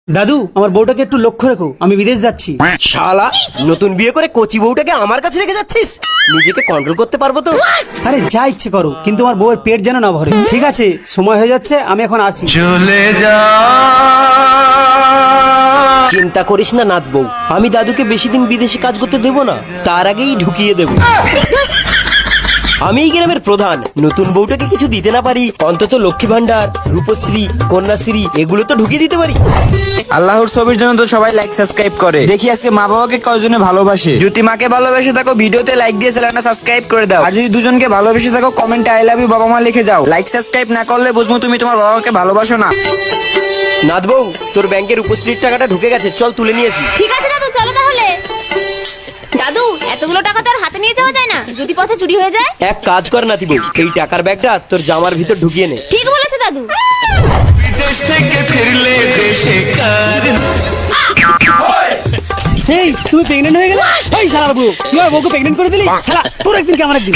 দাদু, আমার বউটাকে একটু লক্ষ্য রেখো, আমি বিদেশ যাচ্ছি। শালা, নতুন বিয়ে করে কচি বউটাকে আমার কাছে রেখে যাচ্ছিস? নিজেকে কন্ট্রোল করতে পারবো তো? আরে যা ইচ্ছে করো, কিন্তু আমার বউয়ের পেট যেন না ভরে। ঠিক আছে, সময় হয়ে যাচ্ছে, আমি এখন আসি। চলে যা। চিন্তা করিস না নাথ বউ, আমি দাদুকে বেশি দিন বিদেশে কাজ করতে দেব না, তার আগেই ঢুকিয়ে দেব। আমি এই গ্রামের প্রধান, নতুন বউটাকে কিছু দিতে না পারি, অন্তত লক্ষ্মী ভান্ডার, রূপশ্রী, কন্যাশ্রী এগুলো তো ঢুকিয়ে দিতে পারি। আল্লাহর ছবির জন্য তো সবাই লাইক সাবস্ক্রাইব করে। দেখি আজকে মা বাবাকে কয়জনে ভালোবাসে। যদি মাকে ভালোবেসে থাকো ভিডিওতে লাইক দিয়ে চ্যানেলটা সাবস্ক্রাইব করে দাও। আর যদি দুজনকে ভালোবেসে থাকো কমেন্টে আই লাভ ইউ বাবা মা লিখে যাও। লাইক সাবস্ক্রাইব না করলে বুঝবো তুমি তোমার বাবা মাকে ভালোবাসো না। নাথ বউ, তোর ব্যাংকের রূপশ্রীর টাকাটা ঢুকে গেছে, চল তুলে নিয়ে আসি। ঠিক আছে দাদু, চলো তাহলে। দাদু, এতগুলো টাকা তো আর হাতে নিয়ে যাওয়া যায় না, যদি পথে চুরি হয়ে যায়। এক কাজ কর নাতি বউ, এই টাকার ব্যাগটা তোর জামার ভিতর ঢুকিয়ে নে। ঠিক বলেছে দাদু। বিদেশ থেকে ফিরলে দেশে কাজ। এই, তুমি প্রেগনেন্ট হয়ে গেলে? এই শালা বাবু, তুই আমার বউকে প্রেগনেন্ট করে দিলি? শালা, তোর একদিন কি আমার একদিন।